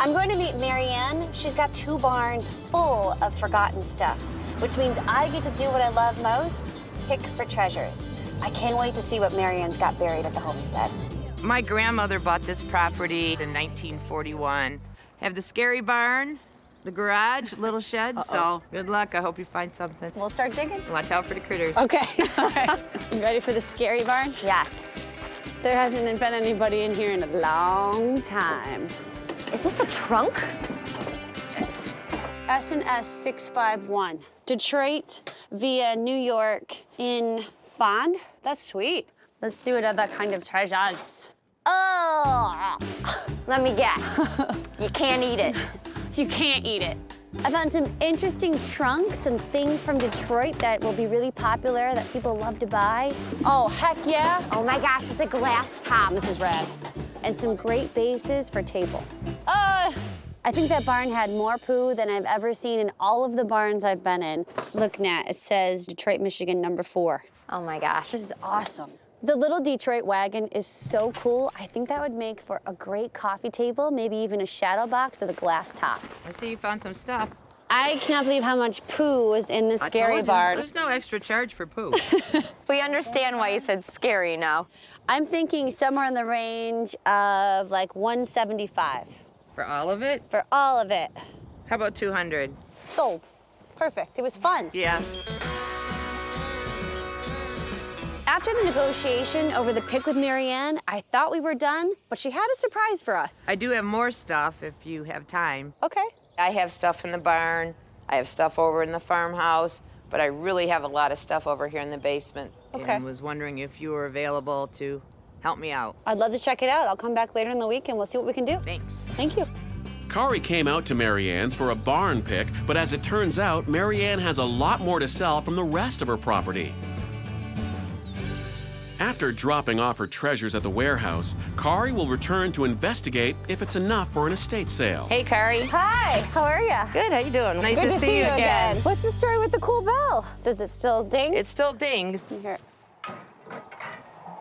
I'm going to meet Maryann. She's got 2 barns full of forgotten stuff, which means I get to do what I love most, pick for treasures. I can't wait to see what Maryann's got buried at the homestead. My grandmother bought this property in 1941. Have the scary barn, the garage, little shed, so good luck. I hope you find something. We'll start digging? Watch out for the critters. Okay. All right. You ready for the scary barn? Yes. There hasn't been anybody in here in a long time. Is this a trunk? S&S 651. Detroit via New York in bond. That's sweet. Let's see what other kind of treasures. Oh, let me guess. You can't eat it. You can't eat it. I found some interesting trunks, some things from Detroit that will be really popular that people love to buy. Oh, heck yeah. Oh my gosh, it's a glass top. This is rad. And some great bases for tables. I think that barn had more poo than I've ever seen in all of the barns I've been in. Look, Nat, it says Detroit, Michigan, number 4. Oh my gosh. This is awesome. The little Detroit wagon is so cool. I think that would make for a great coffee table, maybe even a shadow box with a glass top. I see you found some stuff. I cannot believe how much poo was in this scary barn. There's no extra charge for poo. We understand why you said scary now. I'm thinking somewhere in the range of like 175. For all of it? For all of it. How about 200? Sold. Perfect. It was fun. Yeah. After the negotiation over the pick with Maryann, I thought we were done, but she had a surprise for us. I do have more stuff if you have time. Okay. I have stuff in the barn. I have stuff over in the farmhouse, but I really have a lot of stuff over here in the basement. Okay. And was wondering if you were available to help me out. I'd love to check it out. I'll come back later in the week and we'll see what we can do. Thanks. Thank you. Cari came out to Maryann's for a barn pick, but as it turns out, Maryann has a lot more to sell from the rest of her property. After dropping off her treasures at the warehouse, Cari will return to investigate if it's enough for an estate sale. Hey, Cari. Hi, how are you? Good, how you doing? Nice Good to see you again. What's the story with the cool bell? Does it still ding? It still dings. Here.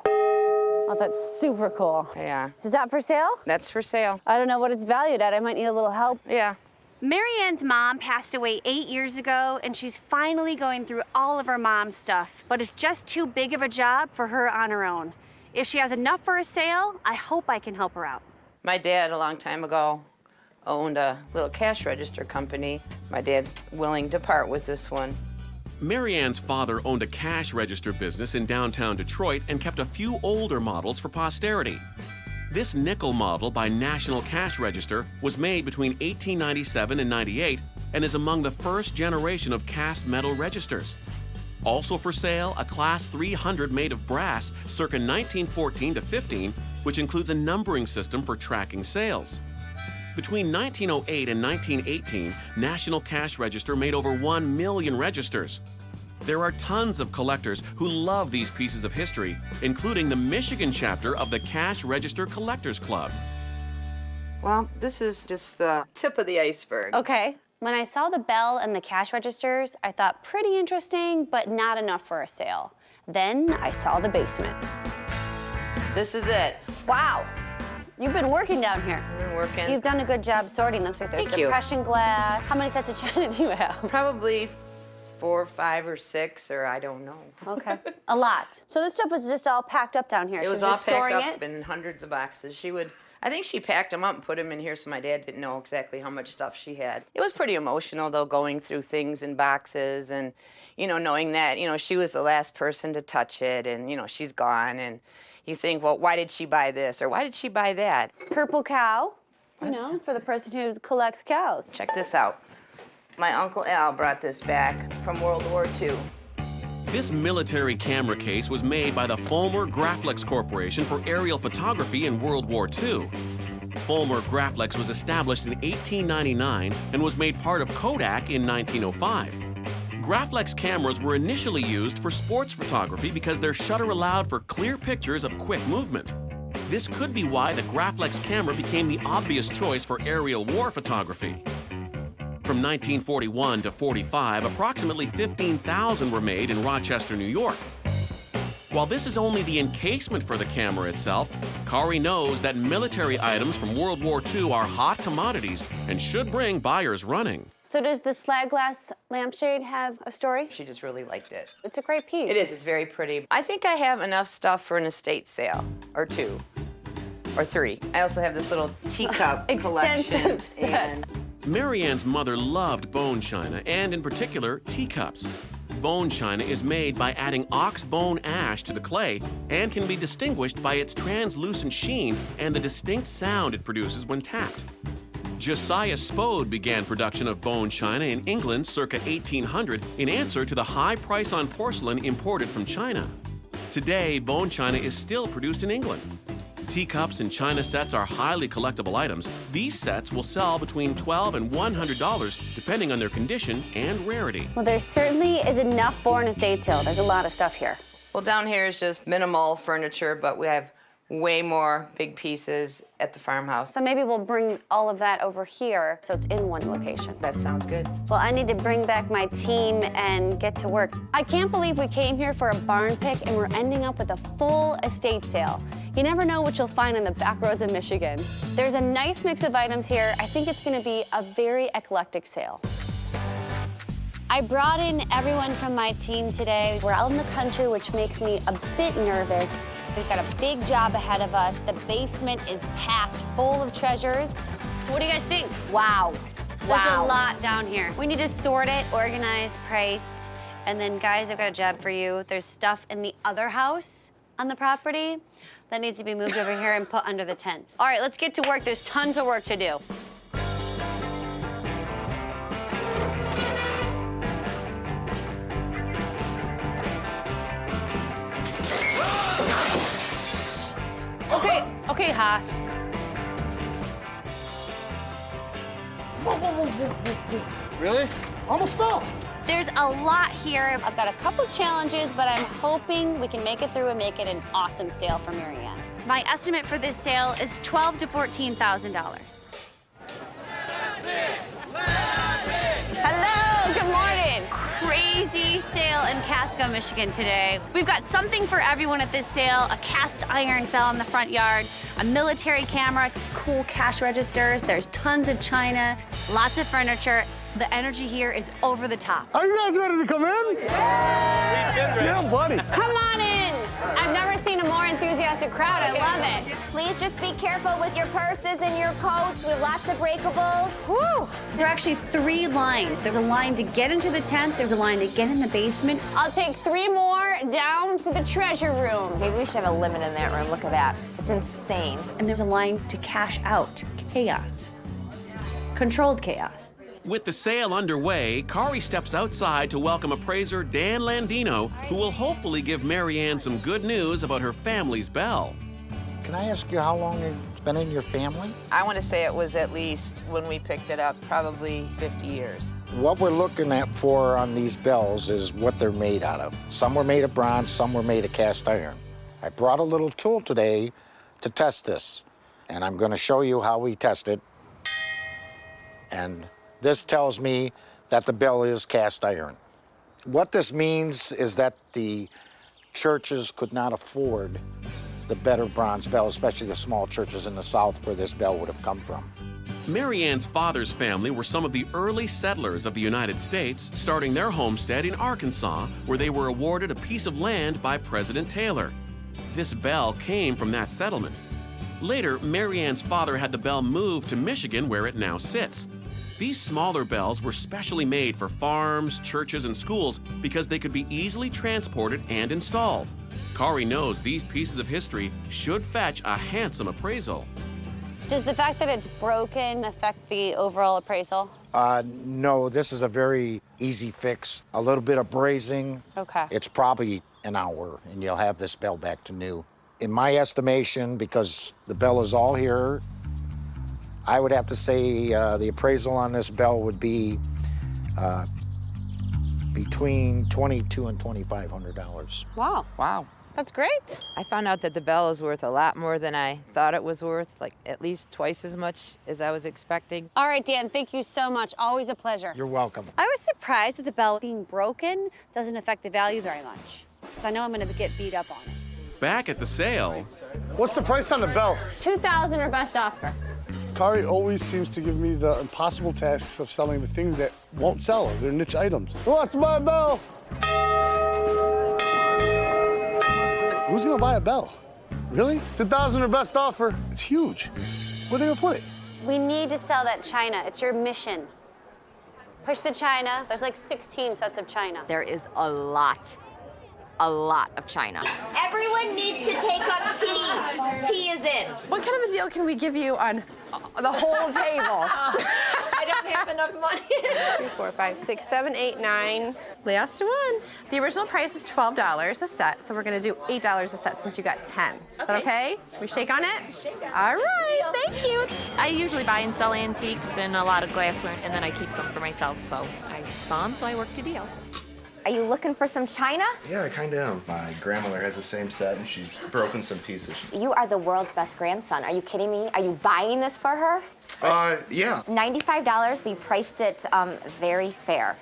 Oh, that's super cool. Yeah, Is that for sale? that's for sale. I don't know what it's valued at. I might need a little help. Yeah. Maryann's mom passed away 8 years ago, and she's finally going through all of her mom's stuff, but it's just too big of a job for her on her own. If she has enough for a sale, I hope I can help her out. My dad, a long time ago, owned a little cash register company. My dad's willing to part with this one. Maryann's father owned a cash register business in downtown Detroit and kept a few older models for posterity. This nickel model by National Cash Register was made between 1897 and 98 and is among the first generation of cast metal registers. Also for sale, a Class 300 made of brass circa 1914 to 15, which includes a numbering system for tracking sales. Between 1908 and 1918, National Cash Register made over 1 million registers. There are tons of collectors who love these pieces of history, including the Michigan chapter of the Cash Register Collectors Club. Well, this is just the tip of the iceberg. Okay. When I saw the bell and the cash registers, I thought pretty interesting, but not enough for a sale. Then I saw the basement. This is it. Wow. You've been working down here. I've been working. You've done a good job sorting. Looks like there's Thank you. depression glass. How many sets of china do you have? Probably 4, 5, or 6, or I don't know. Okay. A lot. So this stuff was just all packed up down here. It She was all just packed storing up it? in hundreds of boxes. I think she packed them up and put them in here so my dad didn't know exactly how much stuff she had. It was pretty emotional, though, going through things in boxes and, knowing that, she was the last person to touch it and, she's gone. And you think, well, why did she buy this or why did she buy that? Purple cow, for the person who collects cows. Check this out. My Uncle Al brought this back from World War II. This military camera case was made by the Fulmer Graflex Corporation for aerial photography in World War II. Fulmer Graflex was established in 1899 and was made part of Kodak in 1905. Graflex cameras were initially used for sports photography because their shutter allowed for clear pictures of quick movement. This could be why the Graflex camera became the obvious choice for aerial war photography. From 1941 to 45, approximately 15,000 were made in Rochester, New York. While this is only the encasement for the camera itself, Cari knows that military items from World War II are hot commodities and should bring buyers running. So does the slag glass lampshade have a story? She just really liked it. It's a great piece. It is, it's very pretty. I think I have enough stuff for an estate sale, or 2, or 3. I also have this little teacup Extensive collection. set. Maryann's mother loved bone china, and in particular, teacups. Bone china is made by adding ox bone ash to the clay and can be distinguished by its translucent sheen and the distinct sound it produces when tapped. Josiah Spode began production of bone china in England circa 1800 in answer to the high price on porcelain imported from China. Today, bone china is still produced in England. Teacups and china sets are highly collectible items. These sets will sell between $12 and $100 depending on their condition and rarity. Well, there certainly is enough for an estate sale. There's a lot of stuff here. Well, down here is just minimal furniture, but we have way more big pieces at the farmhouse. So maybe we'll bring all of that over here so it's in one location. That sounds good. Well, I need to bring back my team and get to work. I can't believe we came here for a barn pick and we're ending up with a full estate sale. You never know what you'll find on the back roads of Michigan. There's a nice mix of items here. I think it's gonna be a very eclectic sale. I brought in everyone from my team today. We're out in the country, which makes me a bit nervous. We've got a big job ahead of us. The basement is packed full of treasures. So what do you guys think? Wow. There's a lot down here. We need to sort it, organize, price, and then guys, I've got a job for you. There's stuff in the other house on the property that needs to be moved over here and put under the tents. All right, let's get to work. There's tons of work to do. Okay, Haas. Really? Almost fell. There's a lot here. I've got a couple challenges, but I'm hoping we can make it through and make it an awesome sale for Maryann. My estimate for this sale is $12,000 to $14,000. Hello, good morning. Crazy sale in Casco, Michigan today. We've got something for everyone at this sale: a cast iron bell in the front yard, a military camera, cool cash registers, there's tons of china, lots of furniture. The energy here is over the top. Are you guys ready to come in? Yeah, buddy. Come on in. I've never seen a more enthusiastic crowd. I love it. Please just be careful with your purses and your coats. We have lots of breakables. Woo! There are actually 3 lines. There's a line to get into the tent, there's a line to get in the basement. I'll take 3 more down to the treasure room. Maybe we should have a limit in that room. Look at that. It's insane. And there's a line to cash out. Chaos. Controlled chaos. With the sale underway, Cari steps outside to welcome appraiser Dan Landino, who will hopefully give Maryann some good news about her family's bell. Can I ask you how long it's been in your family? I want to say it was at least, when we picked it up, probably 50 years. What we're looking at for on these bells is what they're made out of. Some were made of bronze, some were made of cast iron. I brought a little tool today to test this, and I'm going to show you how we test it. And this tells me that the bell is cast iron. What this means is that the churches could not afford the better bronze bell, especially the small churches in the South where this bell would have come from. Maryann's father's family were some of the early settlers of the United States, starting their homestead in Arkansas, where they were awarded a piece of land by President Taylor. This bell came from that settlement. Later, Maryann's father had the bell moved to Michigan, where it now sits. These smaller bells were specially made for farms, churches, and schools because they could be easily transported and installed. Cari knows these pieces of history should fetch a handsome appraisal. Does the fact that it's broken affect the overall appraisal? No, this is a very easy fix. A little bit of brazing. Okay. It's probably an hour, and you'll have this bell back to new. In my estimation, because the bell is all here, I would have to say the appraisal on this bell would be between $2,200 and $2,500. Wow, Wow. that's great. I found out that the bell is worth a lot more than I thought it was worth, like at least twice as much as I was expecting. All right, Dan, thank you so much. Always a pleasure. You're welcome. I was surprised that the bell being broken doesn't affect the value very much. because I know I'm going to get beat up on it. Back at the sale, What's the price on the bell? $2,000 or best offer. Cari always seems to give me the impossible tasks of selling the things that won't sell. They're niche items. Who wants to buy a bell? Who's gonna buy a bell? Really? 2,000 or best offer. It's huge. Where are they gonna put it? We need to sell that china. It's your mission. Push the china. There's like 16 sets of china. There is a lot of china. Everyone needs to take up tea. Tea is in. What kind of a deal can we give you on the whole table? I don't have enough money. 3, 4, 5, 6, 7, 8, 9. Last one. The original price is $12 a set, so we're gonna do $8 a set since you got 10. Is that okay? We shake on it? All right, thank you. I usually buy and sell antiques and a lot of glassware, and then I keep some for myself. So I saw them, so I worked a deal. Are you looking for some china? Yeah, I kind of am. My grandmother has the same set, and she's broken some pieces. You are the world's best grandson. Are you kidding me? Are you buying this for her? Yeah. $95, we priced it very fair.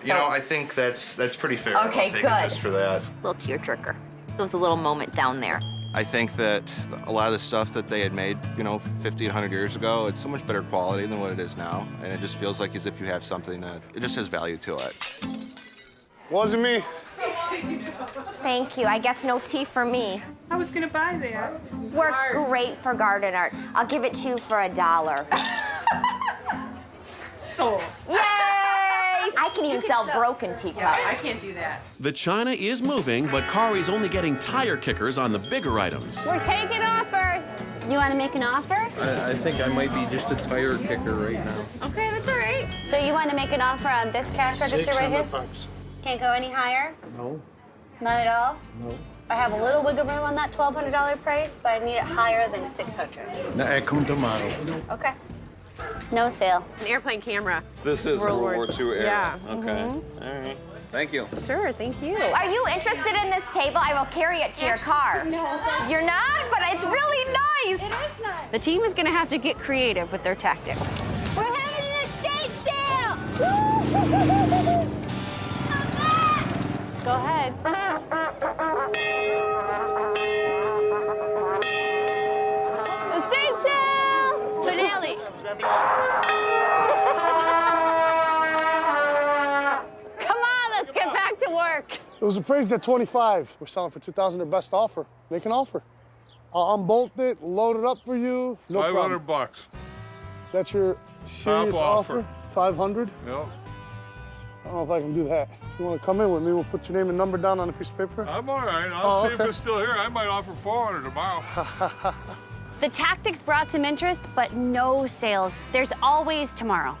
You know, I think that's pretty fair. Okay, I'll take good. it just for that. Little tearjerker. It was a little moment down there. I think that a lot of the stuff that they had made, 50, 100 years ago, it's so much better quality than what it is now. And it just feels like as if you have something that it just has value to it. Wasn't me. Thank you. I guess no tea for me. I was gonna buy that. Works great for garden art. I'll give it to you for $1. Sold. Yay! I can even sell broken teacups. I can't do that. the china is moving, but Cari's only getting tire kickers on the bigger items. We're taking offers. You want to make an offer? I think I might be just a tire kicker right now. Okay, that's all right. So you want to make an offer on this cash register right here? Can't go any higher? No. Not at all? No. I have a little wiggle room on that $1,200 price, but I need it higher than $600. No, come tomorrow. Okay. No sale. An airplane camera. This is World World War War II era. Yeah. Okay. All right. Thank you. Sure, thank you. Are you interested in this table? I will carry it to your car. No. You're not? But it's really nice. It is not. The team is going to have to get creative with their tactics. We're having an estate sale. Go ahead. Estate sale! Finale. Come on, let's get back to work. It was appraised at 25. We're selling for 2,000 or best offer. Make an offer. I'll unbolt it, load it up for you. No problem. $500. That's your serious Top offer? 500? Yep. I don't know if I can do that. If you want to come in with me, we'll put your name and number down on a piece of paper. I'm all right. I'll see if okay. it's still here. I might offer 400 tomorrow. The tactics brought some interest, but no sales. There's always tomorrow.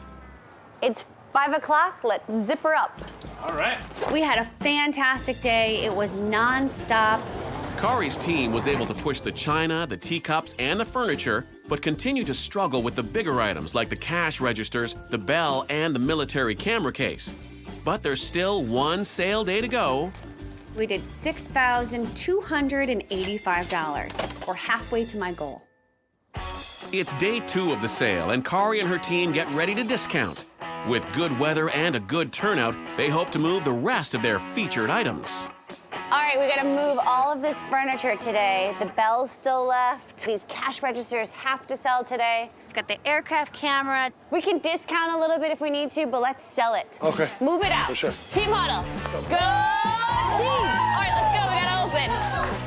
It's 5 o'clock. Let's zip her up. All right. We had a fantastic day. It was nonstop. Cari's team was able to push the china, the teacups, and the furniture, but continued to struggle with the bigger items like the cash registers, the bell, and the military camera case. But there's still one sale day to go. We did $6,285. We're halfway to my goal. It's day 2 of the sale, and Cari and her team get ready to discount. With good weather and a good turnout, they hope to move the rest of their featured items. All right, we gotta move all of this furniture today. The bell's still left. These cash registers have to sell today. We've got the aircraft camera. We can discount a little bit if we need to, but let's sell it. Okay. Move it out. For sure. Team huddle. Go team! All right, let's go. We gotta open.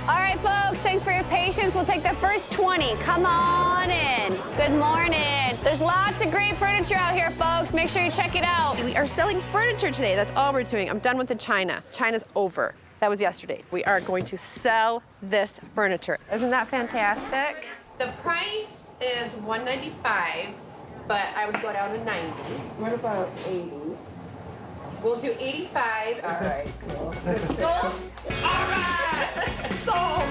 All right, folks, thanks for your patience. We'll take the first 20. Come on in. Good morning. There's lots of great furniture out here, folks. Make sure you check it out. We are selling furniture today. That's all we're doing. I'm done with the china. China's over. That was yesterday. We are going to sell this furniture. Isn't that fantastic? The price is $195, but I would go down to 90. What about 80? We'll do 85. All right, cool. Let's go. All right, sold.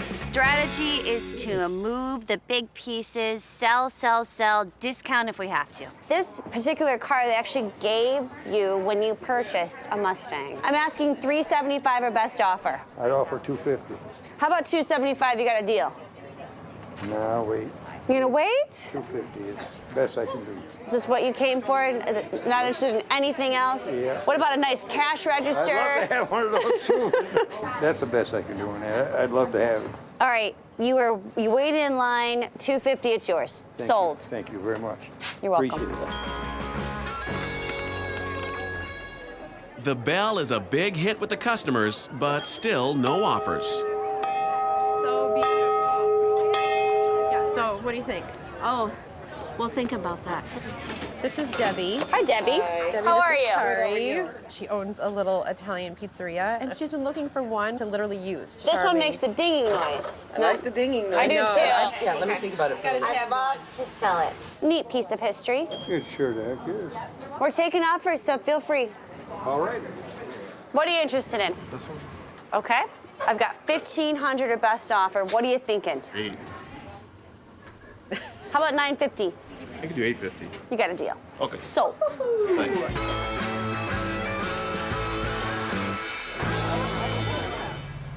Strategy is to move the big pieces, sell, discount if we have to. This particular car they actually gave you when you purchased a Mustang. I'm asking $375 or best offer. I'd offer 250. How about $275? You got a deal. Nah, wait. You gonna wait? 250 is the best I can do. Is this what you came for? Not interested in anything else? Yeah. What about a nice cash register? I'd love to have one of those too. That's the best I can do in that. I'd love to have it. All right, you waited in line, $250, it's yours. Thank Sold. You. Thank you very much. You're welcome. Appreciate it. The Belle is a big hit with the customers, but still no offers. So beautiful. Yeah, so what do you think? Oh, we'll think about that. This is Debbie. Hi, Debbie. Debbie, How this are is you? Cari. She owns a little Italian pizzeria, and she's been looking for one to literally use. This one Charming. makes the dinging noise. I like the dinging noise. I do too. Yeah, let me think about it. I'd love to sell it. Neat piece of history. It sure the heck is. We're taking offers, so feel free. All right. What are you interested in? This one? Okay. I've got 1,500 or best offer. What are you thinking? 8. How about 950? I could do 850. You got a deal. Okay. Sold. Thanks.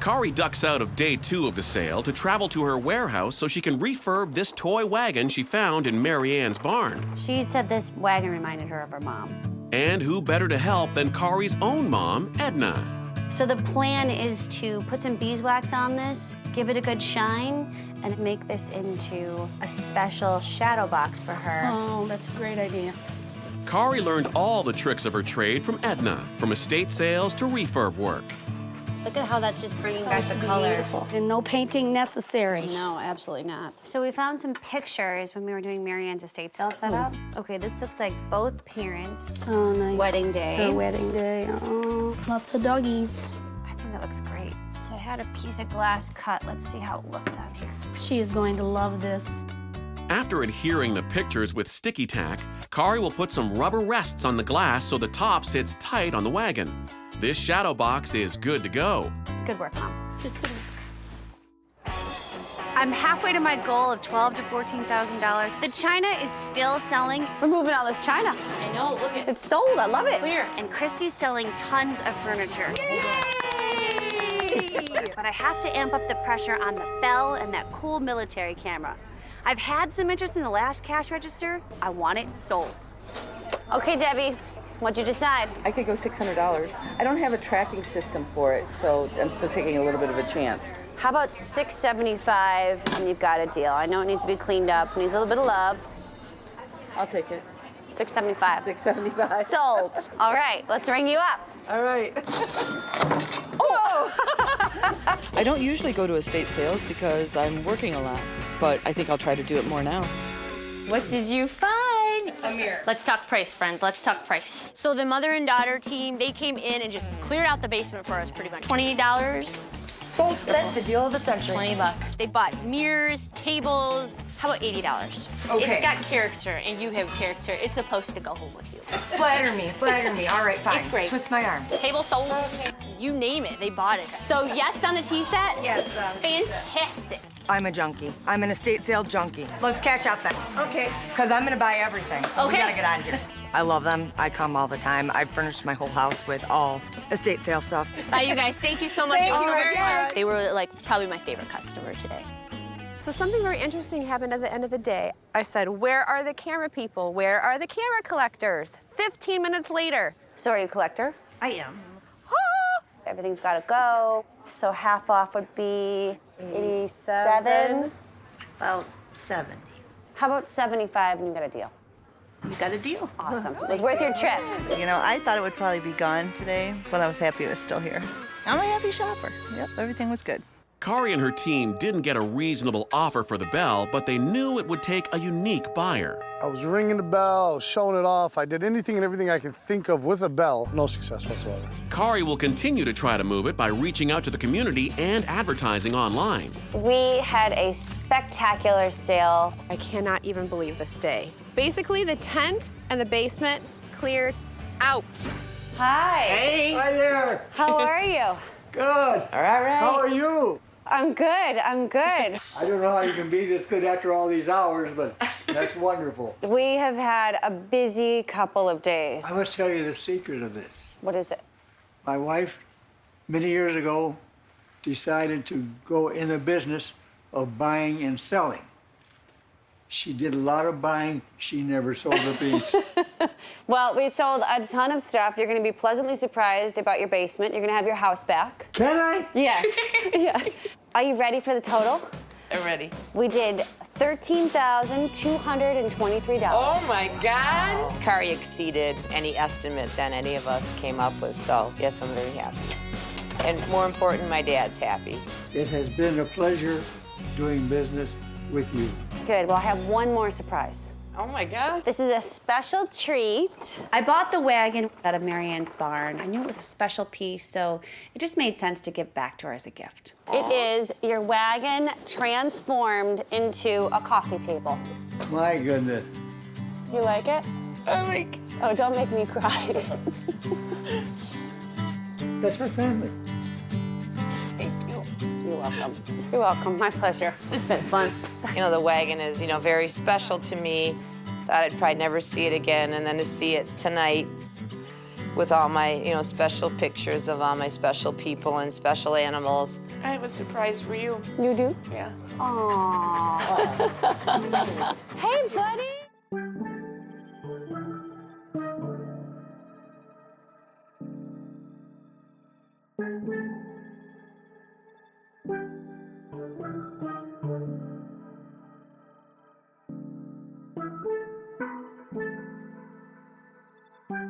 Cari ducks out of day 2 of the sale to travel to her warehouse so she can refurb this toy wagon she found in Maryann's barn. She said this wagon reminded her of her mom. And who better to help than Cari's own mom, Edna? So the plan is to put some beeswax on this, give it a good shine, and make this into a special shadow box for her. Oh, that's a great idea. Cari learned all the tricks of her trade from Edna, from estate sales to refurb work. Look at how that's just bringing back the color. Beautiful. And no painting necessary. No, absolutely not. So we found some pictures when we were doing Maryann's estate sale setup. Okay, this looks like both parents' Oh, nice. wedding day. Her wedding day. Oh, lots of doggies. I think that looks great. So I had a piece of glass cut. Let's see how it looked on here. She is going to love this. After adhering the pictures with sticky tack, Cari will put some rubber rests on the glass so the top sits tight on the wagon. This shadow box is good to go. Good work, Mom. Good work. I'm halfway to my goal of $12,000 to $14,000. The china is still selling. We're moving all this china. I know, look at It's sold. I love it. clear. And Christy's selling tons of furniture. Yay! But I have to amp up the pressure on the bell and that cool military camera. I've had some interest in the last cash register. I want it sold. Okay, Debbie, what'd you decide? I could go $600. I don't have a tracking system for it, so I'm still taking a little bit of a chance. How about $675 and you've got a deal? I know it needs to be cleaned up, needs a little bit of love. I'll take it. $675. $675. Sold. All right, let's ring you up. All right. Whoa! I don't usually go to estate sales because I'm working a lot, but I think I'll try to do it more now. What did you find? A mirror. Let's talk price, friend. Let's talk price. So the mother and daughter team, they came in and just cleared out the basement for us pretty much. $20. Sold. That's the deal of the century. $20. They bought mirrors, tables. How about $80? Okay. It's got character, and you have character. It's supposed to go home with you. Flatter me. All right, fine. It's great. Twist my arm. Table sold. You name it, they bought it. So yes on the tea set? Yes. Fantastic. I'm a junkie. I'm an estate sale junkie. Let's cash out then. Okay. Because I'm going to buy everything, so we Okay. got to get out of here. I love them. I come all the time. I've furnished my whole house with all estate sale stuff. Bye, you guys. Thank you so much. Thank It was you, so much Maryann. fun. They were like probably my favorite customer today. So something very interesting happened at the end of the day. I said, where are the camera people? Where are the camera collectors? 15 minutes later. So are you a collector? I am. Everything's got to go. So half off would be 87. About 70. How about 75 and you got a deal? You got a deal. Awesome. It was worth your trip. You know, I thought it would probably be gone today, but I was happy it was still here. I'm a happy shopper. Yep, everything was good. Cari and her team didn't get a reasonable offer for the bell, but they knew it would take a unique buyer. I was ringing the bell, I was showing it off. I did anything and everything I could think of with a bell. No success whatsoever. Cari will continue to try to move it by reaching out to the community and advertising online. We had a spectacular sale. I cannot even believe this day. Basically, the tent and the basement cleared out. Hi. Hey. Hi there. How are you? Good. All right. How are you? I'm good. I'm good. I don't know how you can be this good after all these hours, but that's wonderful. We have had a busy couple of days. I must tell you the secret of this. What is it? My wife, many years ago, decided to go in the business of buying and selling. She did a lot of buying. She never sold a piece. Well, we sold a ton of stuff. You're going to be pleasantly surprised about your basement. You're going to have your house back. Can I? Yes, yes. Are you ready for the total? I'm ready. We did $13,223. Oh my God! Cari exceeded any estimate that any of us came up with, so yes, I'm very happy. And more important, my dad's happy. It has been a pleasure doing business with you. Good, well, I have one more surprise. Oh my God. This is a special treat. I bought the wagon out of Maryann's barn. I knew it was a special piece, so it just made sense to give back to her as a gift. It is your wagon transformed into a coffee table. My goodness. You like it? I like. Oh, don't make me cry. That's our family. Thank you. You're welcome. You're welcome. My pleasure. It's been fun. You know, the wagon is, very special to me. Thought I'd probably never see it again, and then to see it tonight with all my, special pictures of all my special people and special animals. I have a surprise for you. You do? Yeah. Aww. Hey, buddy.